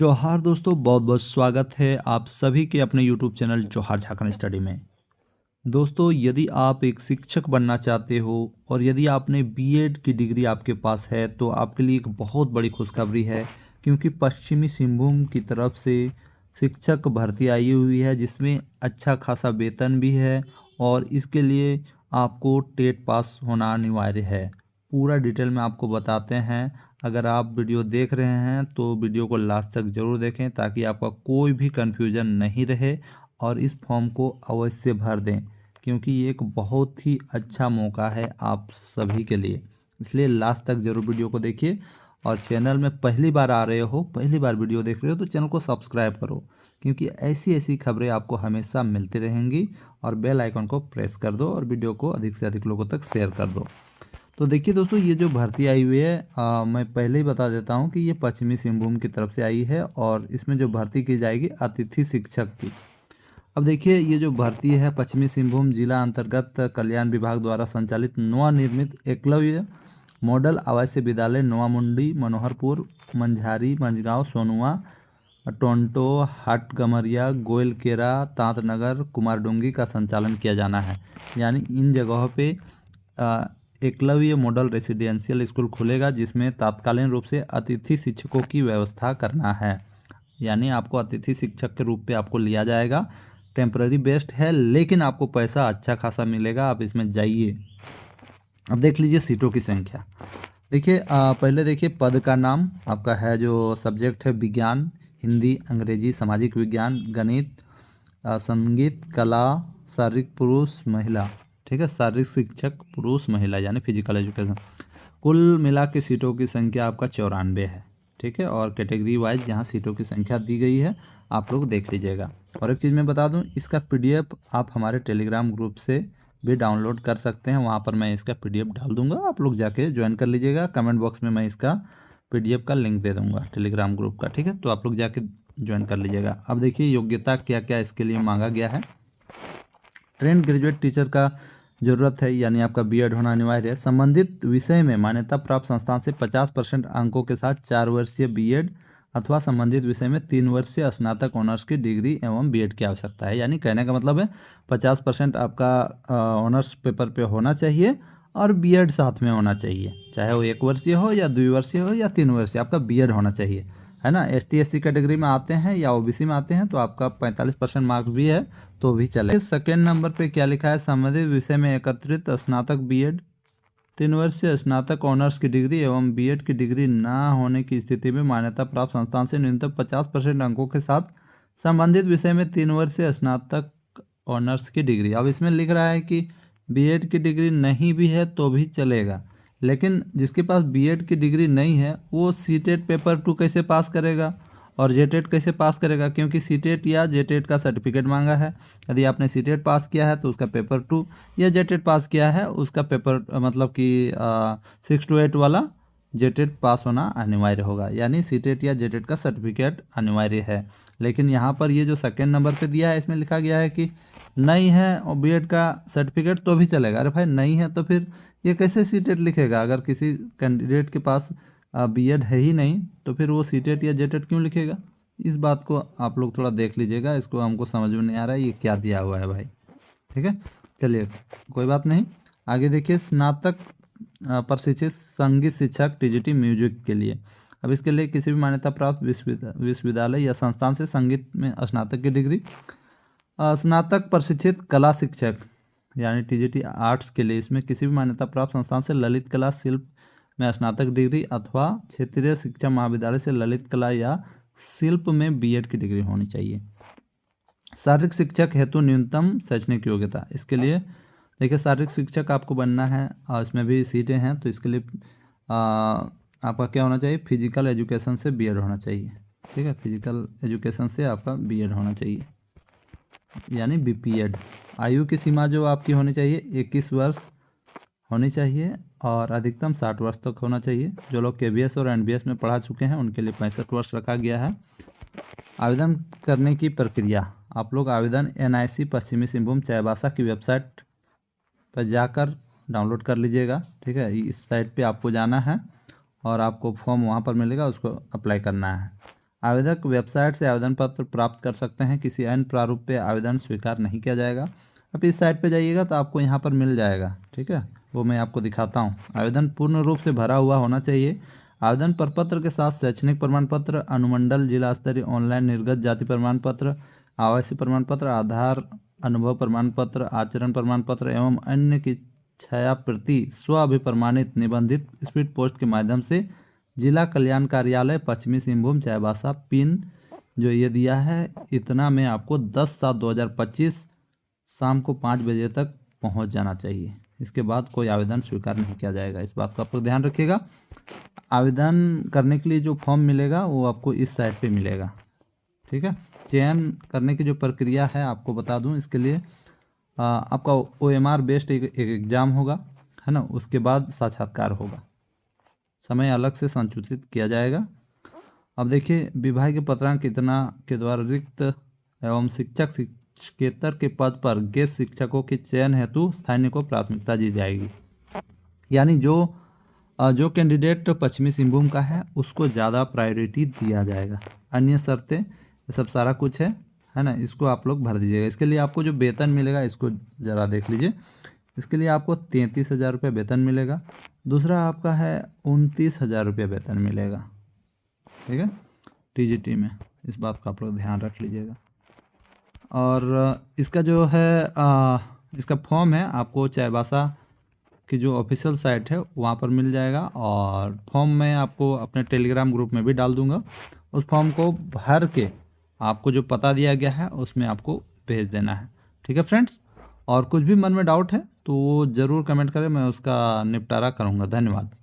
जोहार दोस्तों, बहुत बहुत स्वागत है आप सभी के अपने YouTube चैनल जोहार झारखंड स्टडी में। दोस्तों, यदि आप एक शिक्षक बनना चाहते हो और यदि आपने बीएड की डिग्री आपके पास है तो आपके लिए एक बहुत बड़ी खुशखबरी है, क्योंकि पश्चिमी सिंहभूम की तरफ से शिक्षक भर्ती आई हुई है जिसमें अच्छा खासा वेतन भी है और इसके लिए आपको टेट पास होना अनिवार्य है। पूरा डिटेल में आपको बताते हैं। अगर आप वीडियो देख रहे हैं तो वीडियो को लास्ट तक ज़रूर देखें ताकि आपका कोई भी कन्फ्यूज़न नहीं रहे और इस फॉर्म को अवश्य भर दें, क्योंकि ये एक बहुत ही अच्छा मौका है आप सभी के लिए। इसलिए लास्ट तक ज़रूर वीडियो को देखिए और चैनल में पहली बार आ रहे हो, पहली बार वीडियो देख रहे हो तो चैनल को सब्सक्राइब करो, क्योंकि ऐसी ऐसी खबरें आपको हमेशा मिलती रहेंगी। और बेल आइकन को प्रेस कर दो और वीडियो को अधिक से अधिक लोगों तक शेयर कर दो। तो देखिए दोस्तों, ये जो भर्ती आई हुई है मैं पहले ही बता देता हूँ कि ये पश्चिमी सिंहभूम की तरफ से आई है और इसमें जो भर्ती की जाएगी अतिथि शिक्षक की। अब देखिए, ये जो भर्ती है पश्चिमी सिंहभूम जिला अंतर्गत कल्याण विभाग द्वारा संचालित नवनिर्मित एकलव्य मॉडल आवासीय विद्यालय नोआमुंडी, मनोहरपुर, मंझारी, मंझगांव, सोनुआ, टोंटो, हाटगमरिया, गोइलकेरा, तांतनगर, कुमारडुंगी का संचालन किया जाना है। यानी इन जगहों पे एकलव्य मॉडल रेसिडेंशियल स्कूल खुलेगा जिसमें तात्कालीन रूप से अतिथि शिक्षकों की व्यवस्था करना है। यानी आपको अतिथि शिक्षक के रूप पे आपको लिया जाएगा। टेम्पररी बेस्ड है लेकिन आपको पैसा अच्छा खासा मिलेगा, आप इसमें जाइए। अब देख लीजिए सीटों की संख्या। देखिए पहले देखिए पद का नाम आपका है, जो सब्जेक्ट है विज्ञान, हिंदी, अंग्रेजी, सामाजिक विज्ञान, गणित, संगीत, कला, शारीरिक पुरुष महिला। ठीक है, शारीरिक शिक्षक पुरुष महिला यानी फिजिकल एजुकेशन। कुल मिला के सीटों की संख्या आपका 94 है। ठीक है, और कैटेगरी वाइज यहाँ सीटों की संख्या दी गई है, आप लोग देख लीजिएगा। और एक चीज़ मैं बता दूँ, इसका पीडीएफ आप हमारे टेलीग्राम ग्रुप से भी डाउनलोड कर सकते हैं। वहाँ पर मैं इसका पीडीएफ डाल दूंगा, आप लोग जाके ज्वाइन कर लीजिएगा। कमेंट बॉक्स में मैं इसका पीडीएफ का लिंक दे दूंगा टेलीग्राम ग्रुप का। ठीक है, तो आप लोग जाके ज्वाइन कर लीजिएगा। अब देखिए योग्यता क्या क्या इसके लिए मांगा गया है। ट्रेंड ग्रेजुएट टीचर का ज़रूरत है, यानी आपका बीएड होना अनिवार्य है। संबंधित विषय में मान्यता प्राप्त संस्थान से 50% अंकों के साथ 4 वर्षीय बीएड अथवा संबंधित विषय में 3 वर्षीय स्नातक ऑनर्स की डिग्री एवं बीएड की आवश्यकता है। यानी कहने का मतलब है 50% आपका ऑनर्स पेपर पे होना चाहिए और बीएड साथ में होना चाहिए, चाहे वो 1 वर्षीय हो या 2 वर्षीय हो या 3 वर्षीय, आपका बीएड होना चाहिए, है ना। एसटी एससी कैटेगरी में आते हैं या ओबीसी में आते हैं तो आपका 45% मार्क्स भी है तो भी चले। सेकेंड नंबर पे क्या लिखा है, संबंधित विषय में एकत्रित स्नातक बीएड, 3 वर्षीय स्नातक ऑनर्स की डिग्री एवं बीएड की डिग्री ना होने की स्थिति में मान्यता प्राप्त संस्थान से न्यूनतम 50% अंकों के साथ संबंधित विषय में 3 वर्षीय स्नातक ऑनर्स की डिग्री। अब इसमें लिख रहा है कि बीएड की डिग्री नहीं भी है तो भी चलेगा, लेकिन जिसके पास बीएड की डिग्री नहीं है वो सीटेट पेपर 2 कैसे पास करेगा और जेटेट कैसे पास करेगा, क्योंकि सीटेट या जेटेट का सर्टिफिकेट मांगा है। यदि आपने सीटेट पास किया है तो उसका पेपर 2, या जेटेट पास किया है उसका पेपर मतलब कि 6 to 8 वाला जेटेट पास होना अनिवार्य होगा। यानी सीटेट या जेटेट का सर्टिफिकेट अनिवार्य है। लेकिन यहाँ पर ये जो सेकेंड नंबर पे दिया है इसमें लिखा गया है कि नहीं है और बीएड का सर्टिफिकेट तो भी चलेगा। अरे भाई नहीं है तो फिर ये कैसे सीटेट लिखेगा? अगर किसी कैंडिडेट के पास बीएड है ही नहीं तो फिर वो सीटेट या जेटेट क्यों लिखेगा? इस बात को आप लोग थोड़ा देख लीजिएगा, इसको हमको समझ में नहीं आ रहा है ये क्या दिया हुआ है भाई। ठीक है, चलिए कोई बात नहीं। आगे देखिए, स्नातक प्रशिक्षित संगीत शिक्षक टीजीटी म्यूजिक के लिए। अब इसके लिए किसी भी मान्यता प्राप्त विश्वविद्यालय या संस्थान से संगीत में स्नातक की डिग्री, स्नातक प्रशिक्षित कला शिक्षक यानी टीजीटी आर्ट्स के लिए इसमें किसी भी मान्यता प्राप्त संस्थान से ललित कला शिल्प में स्नातक डिग्री अथवा क्षेत्रीय शिक्षा महाविद्यालय से ललित कला या शिल्प में बीएड की डिग्री होनी चाहिए। शारीरिक शिक्षक हेतु न्यूनतम शैक्षणिक योग्यता, इसके लिए देखिए शारीरिक शिक्षक आपको बनना है और इसमें भी सीटें हैं तो इसके लिए आपका क्या होना चाहिए, फिजिकल एजुकेशन से बीएड होना चाहिए। ठीक है, फिजिकल एजुकेशन से आपका बीएड होना चाहिए यानी बीपीएड। आयु की सीमा जो आपकी होनी चाहिए 21 वर्ष होनी चाहिए और अधिकतम 60 वर्ष तक होना चाहिए। जो लोग केबीएस और एनबीएस में पढ़ा चुके हैं उनके लिए 65 वर्ष रखा गया है। आवेदन करने की प्रक्रिया, आप लोग आवेदन एनआईसी पश्चिमी सिंहभूम चाईबासा की वेबसाइट पर जाकर डाउनलोड कर लीजिएगा। ठीक है, इस साइट पे आपको जाना है और आपको फॉर्म वहाँ पर मिलेगा, उसको अप्लाई करना है। आवेदक वेबसाइट से आवेदन पत्र प्राप्त कर सकते हैं, किसी अन्य प्रारूप पे आवेदन स्वीकार नहीं किया जाएगा। अब इस साइट पे जाइएगा तो आपको यहाँ पर मिल जाएगा, ठीक है, वो मैं आपको दिखाता हूँ। आवेदन पूर्ण रूप से भरा हुआ होना चाहिए। आवेदन प्रपत्र के साथ शैक्षणिक प्रमाण पत्र, अनुमंडल जिला स्तरीय ऑनलाइन निर्गत जाति प्रमाण पत्र, आवासीय प्रमाण पत्र, आधार अनुभव प्रमाण पत्र, आचरण प्रमाण पत्र एवं अन्य की छायाप्रति स्व अभिप्रमाणित निबंधित स्पीड पोस्ट के माध्यम से जिला कल्याण कार्यालय पश्चिमी सिंहभूम चाईबासा पिन जो ये दिया है इतना में आपको 10/7/2025 शाम को 5 बजे तक पहुंच जाना चाहिए। इसके बाद कोई आवेदन स्वीकार नहीं किया जाएगा, इस बात का आप लोग ध्यान रखिएगा। आवेदन करने के लिए जो फॉर्म मिलेगा वो आपको इस साइट पे मिलेगा, ठीक है। चयन करने की जो प्रक्रिया है आपको बता दूं, इसके लिए आपका OMR बेस्ड एक एग्ज़ाम होगा, है ना, उसके बाद साक्षात्कार होगा, समय अलग से संसूचित किया जाएगा। अब देखिए, विभागीय पत्रांक कितना के द्वारा रिक्त एवं शिक्षक शिक्षकेतर के पद पर गेस्ट शिक्षकों के चयन हेतु स्थानीय को प्राथमिकता दी जाएगी। यानी जो कैंडिडेट पश्चिमी सिंहभूम का है उसको ज़्यादा प्रायोरिटी दिया जाएगा। अन्य शर्तें ये सब सारा कुछ है ना, इसको आप लोग भर दीजिएगा। इसके लिए आपको जो वेतन मिलेगा इसको ज़रा देख लीजिए। इसके लिए आपको 33,000 रुपये वेतन मिलेगा। दूसरा आपका है 29,000 रुपये वेतन मिलेगा, ठीक है, TGT में। इस बात का आप लोग ध्यान रख लीजिएगा। और इसका जो है इसका फॉर्म है आपको चाईबासा की जो ऑफिशियल साइट है वहाँ पर मिल जाएगा, और फॉर्म मैं आपको अपने टेलीग्राम ग्रुप में भी डाल दूँगा। उस फॉर्म को भर के आपको जो पता दिया गया है उसमें आपको भेज देना है, ठीक है फ्रेंड्स। और कुछ भी मन में डाउट है तो वो ज़रूर कमेंट करें, मैं उसका निपटारा करूँगा। धन्यवाद।